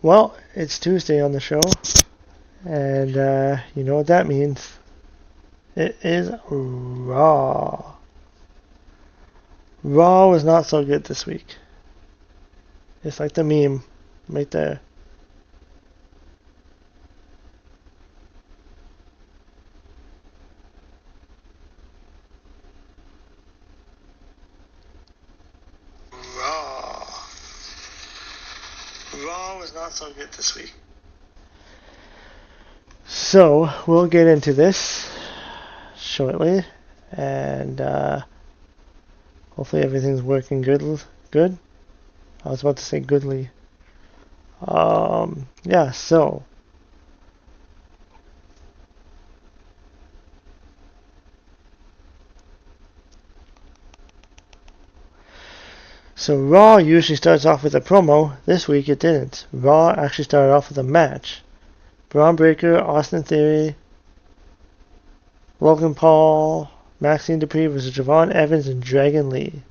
Well, it's Tuesday on the show, and you know what that means. It is Raw. Raw was not so good this week. It's like the meme right there. Raw. Raw was not so good this week. So, we'll get into this shortly, and hopefully everything's working good. I was about to say goodly. Yeah, so Raw usually starts off with a promo. This week it didn't. Raw actually started off with a match. Braun Breaker, Austin Theory, Logan Paul, Maxine Dupree versus Javon Evans and Dragon Lee.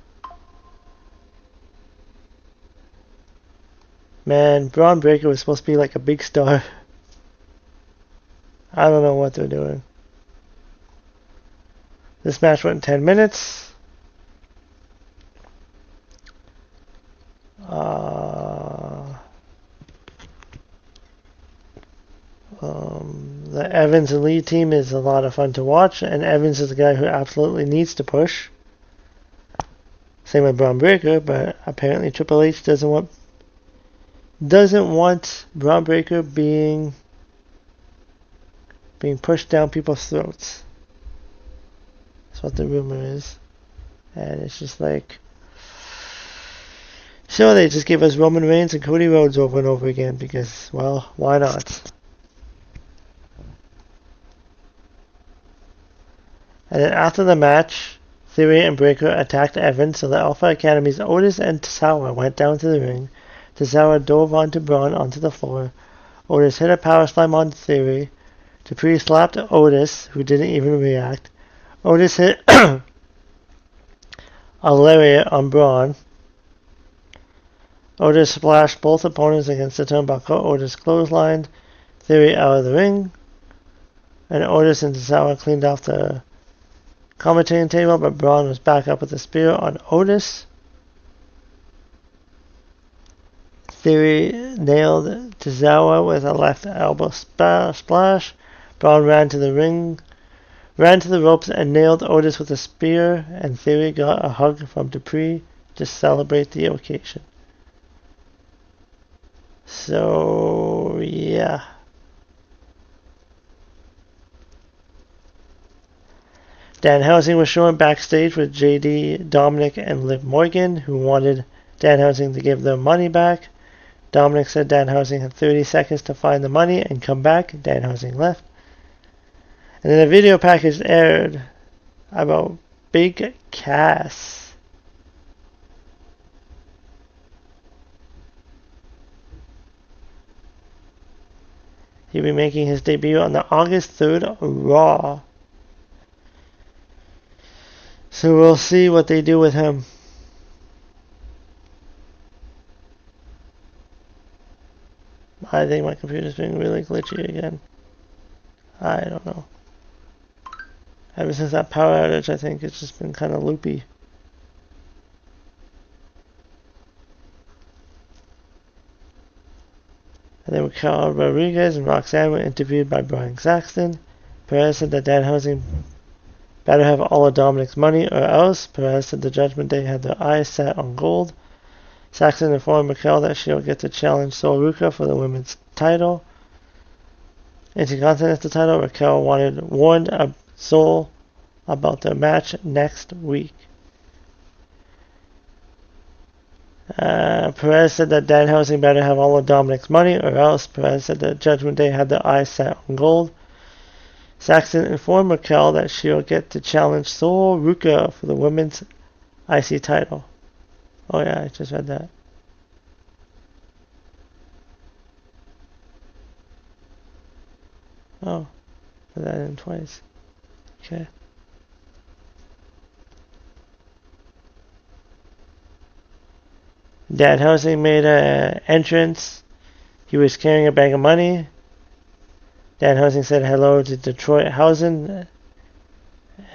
Man, Braun Breaker was supposed to be like a big star. I don't know what they're doing. This match went 10 minutes. The Evans and Lee team is a lot of fun to watch, and Evans is the guy who absolutely needs to push. Same with Braun Breaker, but apparently Triple H doesn't want Braun Breaker being pushed down people's throats. That's what the rumor is. And it's just like, sure, they just give us Roman Reigns and Cody Rhodes over and over again because, well, why not? And then after the match, Theory and Breaker attacked Evans, so the Alpha Academy's Otis and Tozawa went down to the ring. Tozawa dove onto Braun onto the floor. Otis hit a power slam on Theory. Dupree slapped Otis, who didn't even react. Otis hit a lariat on Braun. Otis splashed both opponents against the turnbuckle. Otis clotheslined Theory out of the ring. And Otis and Tozawa cleaned off the commentating table, but Braun was back up with a spear on Otis. Theory nailed Tozawa with a left elbow splash. Braun ran to the ropes and nailed Otis with a spear, and Theory got a hug from Dupree to celebrate the occasion. So, yeah. Danhausen was shown backstage with JD, Dominic, and Liv Morgan, who wanted Danhausen to give their money back. Dominic said Danhausen had 30 seconds to find the money and come back. Danhausen left. And then a video package aired about Big Cass. He'll be making his debut on the August 3rd Raw. So we'll see what they do with him. I think my computer's being really glitchy again. I don't know. Ever since that power outage, I think it's just been kind of loopy. And then Raquel Rodriguez and Roxanne were interviewed by Brian Saxton. Perez said that Danhausen better have all of Dominic's money or else. Perez said the Judgment Day had their eyes set on gold. Saxton informed Raquel that she'll get to challenge Sol Ruca for the women's title. Intercontinental title, Raquel warned Sol about their match next week. Perez said that Danhausen better have all of Dominic's money or else. Perez said that Judgment Day had their eyes set on gold. Saxton informed Raquel that she'll get to challenge Sol Ruca for the women's IC title. Oh yeah, I just read that. Oh, put that in twice. Okay. Danhausen made an entrance He was carrying a bag of money. Danhausen said hello to Detroit Hausen,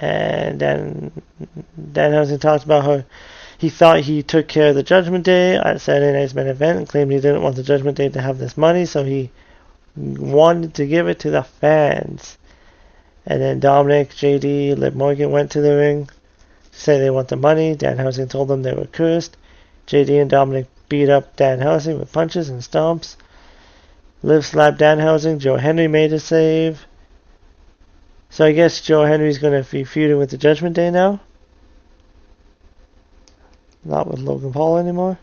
and then Danhausen talked about how he thought he took care of the Judgment Day at Saturday Night's main event and claimed he didn't want the Judgment Day to have this money, so he wanted to give it to the fans. And then Dominic, JD, Liv Morgan went to the ring to say they want the money. Danhausen told them they were cursed. JD and Dominic beat up Danhausen with punches and stomps. Liv slapped Danhausen. Joe Henry made a save. So I guess Joe Henry's going to be feuding with the Judgment Day now. Not with Logan Paul anymore.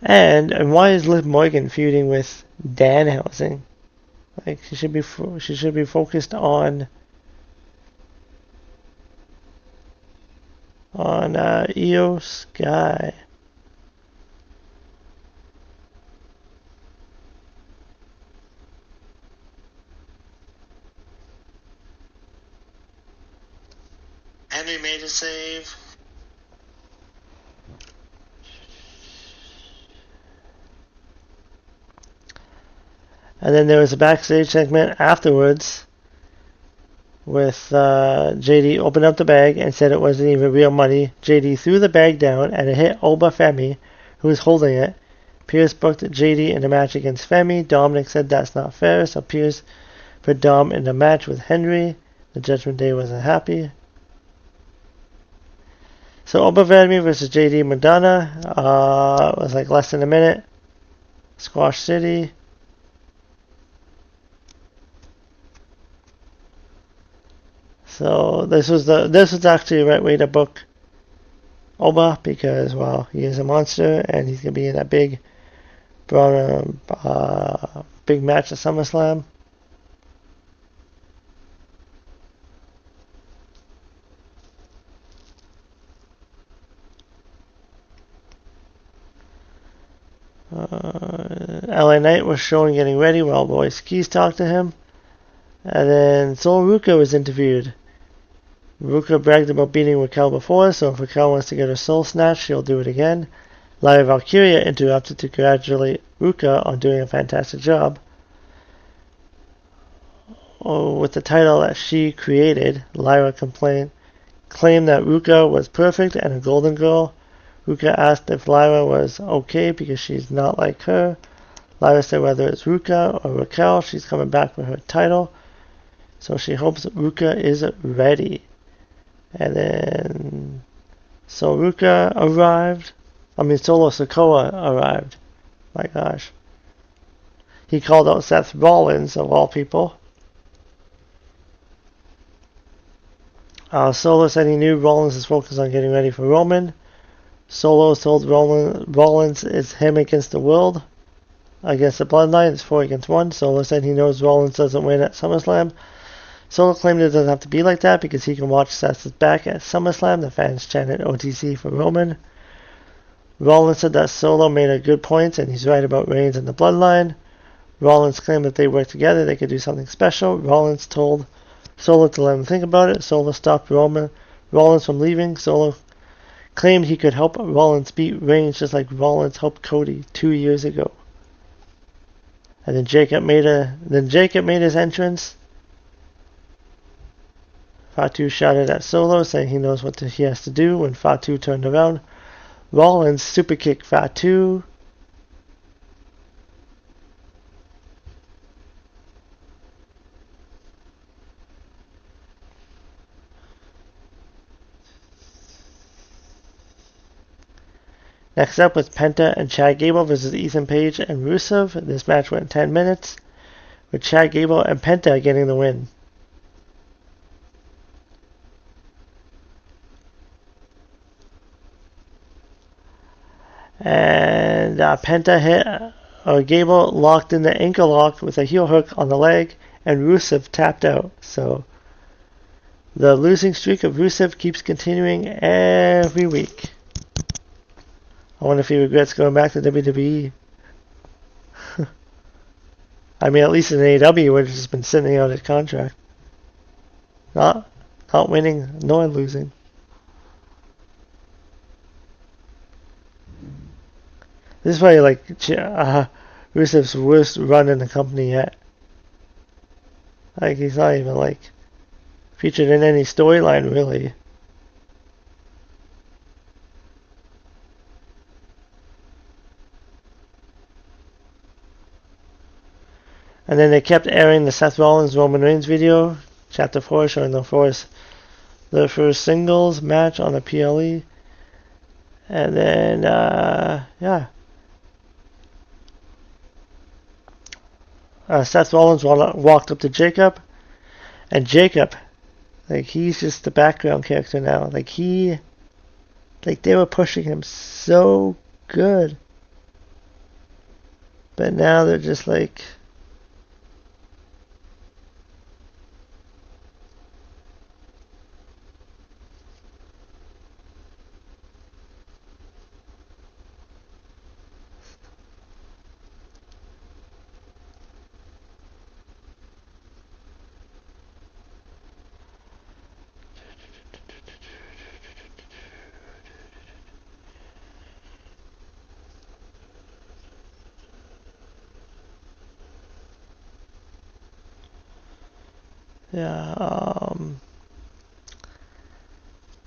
And why is Liv Morgan feuding with Danhausen? Like she should be focused on Io Sky. Henry made a save. And then there was a backstage segment afterwards with JD opened up the bag and said it wasn't even real money. JD threw the bag down and it hit Oba Femi, who was holding it. Pierce booked JD in a match against Femi. Dominic said that's not fair, so Pierce put Dom in a match with Henry. The Judgment Day wasn't happy. So Oba Femi versus JD Madonna was like less than a minute. Squash City. So this was actually the right way to book Oba because, well, he is a monster and he's gonna be in that big match at SummerSlam. LA Knight was showing getting ready while Boys Keys talked to him, and then Sol Ruka was interviewed. Ruka bragged about beating Raquel before, so if Raquel wants to get her soul snatched, she'll do it again. Lyra Valkyria interrupted to congratulate Ruka on doing a fantastic job. With the title that she created, Lyra claimed that Ruka was perfect and a golden girl. Ruka asked if Lyra was okay because she's not like her. Lyra said whether it's Ruka or Raquel, she's coming back for her title. So she hopes Ruka is ready. And then Solo Sikoa arrived. My gosh. He called out Seth Rollins, of all people. Solo said he knew Rollins is focused on getting ready for Roman. Solo told Rollins it's him against the world. Against the Bloodline, it's 4 against 1. Solo said he knows Rollins doesn't win at SummerSlam. Solo claimed it doesn't have to be like that because he can watch Seth's back at SummerSlam. The fans chanted OTC for Roman. Rollins said that Solo made a good point and he's right about Reigns and the Bloodline. Rollins claimed that they work together, they could do something special. Rollins told Solo to let him think about it. Solo stopped Rollins from leaving. Solo claimed he could help Rollins beat Reigns just like Rollins helped Cody 2 years ago. And then Jacob made his entrance. Fatu shouted at Solo, saying he knows what he has to do. When Fatu turned around, Rollins superkicked Fatu. Next up was Penta and Chad Gable versus Ethan Page and Rusev. This match went 10 minutes, with Chad Gable and Penta getting the win. And Penta hit Gable locked in the ankle lock with a heel hook on the leg, and Rusev tapped out. So the losing streak of Rusev keeps continuing every week. I wonder if he regrets going back to WWE. I mean, at least in AEW, he would have just been sitting out his contract. Not winning, nor losing. This is probably like Rusev's worst run in the company yet. Like, he's not even like featured in any storyline really. And then they kept airing the Seth Rollins Roman Reigns video, Chapter 4, showing the first singles match on the PLE. And then, yeah. Seth Rollins walked up to Jacob. And Jacob, like, he's just the background character now. Like, they were pushing him so good. But now they're just like... Yeah,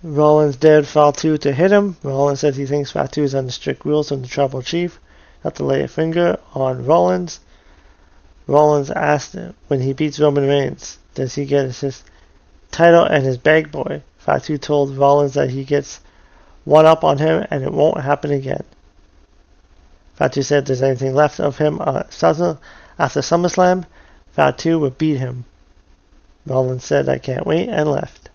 Rollins dared Fatu to hit him. Rollins said he thinks Fatu is under strict rules from the tribal chief not to lay a finger on Rollins. Rollins asked him when he beats Roman Reigns, does he get his title and his bag boy? Fatu told Rollins that he gets one up on him and it won't happen again. Fatu said if there's anything left of him after SummerSlam, Fatu would beat him. Rollins said, I can't wait, and left.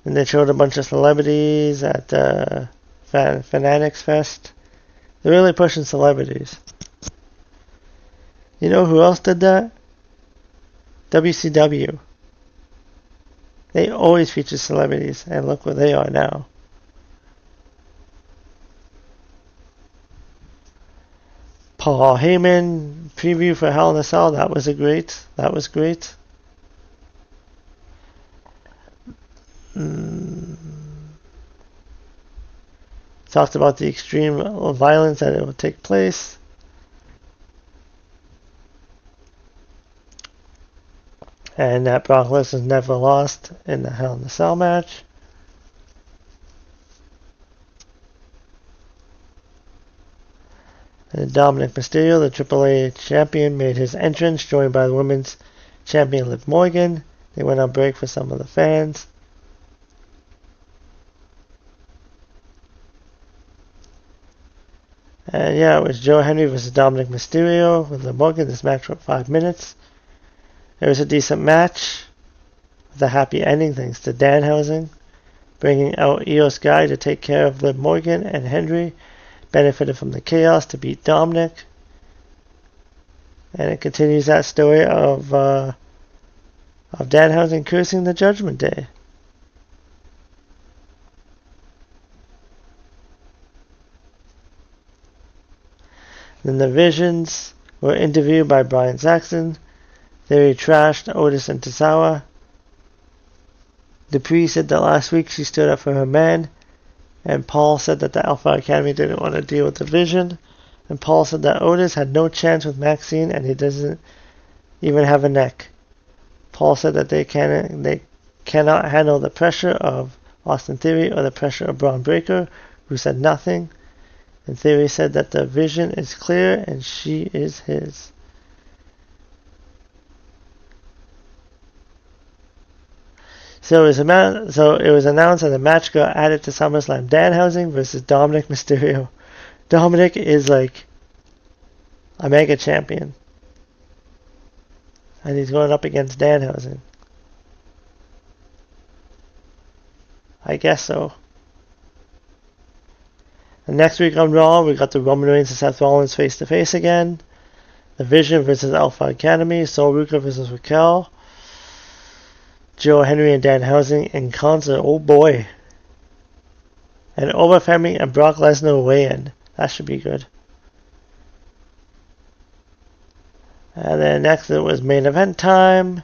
And they showed a bunch of celebrities at Fanatics Fest. They're really pushing celebrities. You know who else did that? WCW. They always feature celebrities, and look where they are now. Paul Heyman preview for Hell in a Cell. That was great. Talked about the extreme violence that it would take place. And that Brock Lesnar never lost in the Hell in a Cell match. And Dominic Mysterio, the AAA champion, made his entrance, joined by the women's champion Liv Morgan. They went on break for some of the fans. And yeah, it was Joe Henry versus Dominic Mysterio with Liv Morgan. This match went 5 minutes. It was a decent match with a happy ending thanks to Danhausen bringing out Io Sky to take care of Liv Morgan, and Henry benefited from the chaos to beat Dominic. And it continues that story of Danhausen cursing the Judgment Day. Then the Visions were interviewed by Brian Saxon. Theory trashed Otis and Tozawa. Dupree said that last week she stood up for her man. And Paul said that the Alpha Academy didn't want to deal with the Vision. And Paul said that Otis had no chance with Maxine and he doesn't even have a neck. Paul said that they cannot handle the pressure of Austin Theory or the pressure of Braun Breaker, who said nothing. And Theory said that the vision is clear and she is his. So it was announced that the match got added to SummerSlam. Danhausen versus Dominic Mysterio. Dominic is like a mega champion. And he's going up against Danhausen. I guess so. And next week on Raw, we got the Roman Reigns and Seth Rollins face-to-face again. The Vision versus Alpha Academy. Sol Ruka versus Raquel. Joe Henry and Danhausen in concert. Oh boy. And Oba Femi and Brock Lesnar weigh in. That should be good. And then next it was main event time.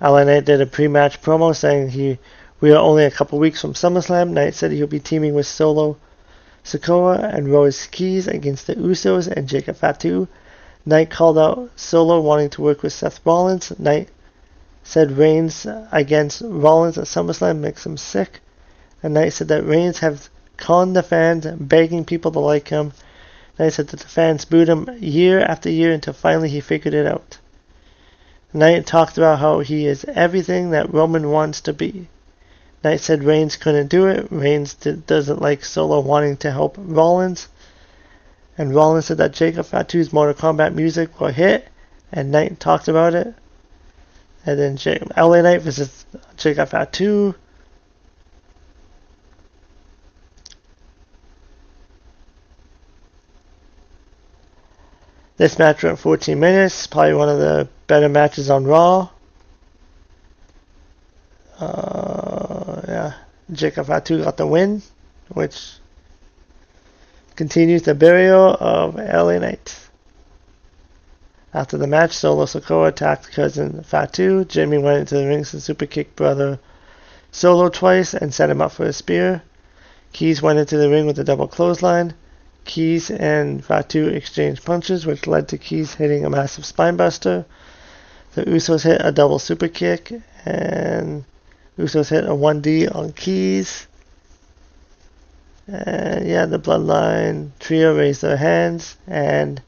LA Knight did a pre-match promo saying he We are only a couple weeks from SummerSlam. Knight said he'll be teaming with Solo Sikoa and Rose Keys against the Usos and Jacob Fatu. Knight called out Solo wanting to work with Seth Rollins. Knight said Reigns against Rollins at SummerSlam makes him sick. And Knight said that Reigns has conned the fans, begging people to like him. Knight said that the fans booed him year after year until finally he figured it out. Knight talked about how he is everything that Roman wants to be. Knight said Reigns couldn't do it. Reigns doesn't like Solo wanting to help Rollins. And Rollins said that Jacob Fatu's Mortal Kombat music will hit. And Knight talked about it. And then LA Knight versus Jacob Fatu. This match went 14 minutes. Probably one of the better matches on Raw. Yeah, Jacob Fatu got the win, which continues the burial of LA Knight. After the match, Solo Sikoa attacked cousin Fatu. Jimmy went into the ring and super kicked brother Solo twice and set him up for a spear. Keys went into the ring with a double clothesline. Keys and Fatu exchanged punches, which led to Keys hitting a massive spinebuster. The Usos hit a double super kick, and Usos hit a 1D on Keys. And yeah, the Bloodline trio raised their hands, and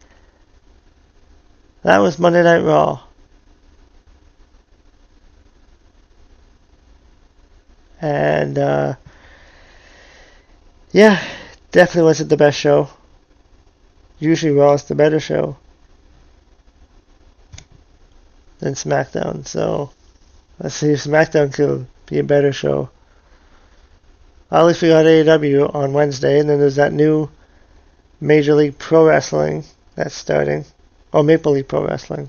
that was Monday Night Raw. And yeah, definitely wasn't the best show. Usually Raw is the better show than SmackDown, so let's see if SmackDown could be a better show. At least we got AEW on Wednesday, and then there's that new Major League Pro Wrestling that's starting. Or Maple League Pro Wrestling.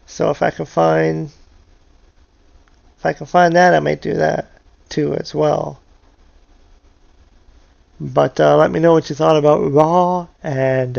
So if I can find that, I might do that too as well. But let me know what you thought about Raw, and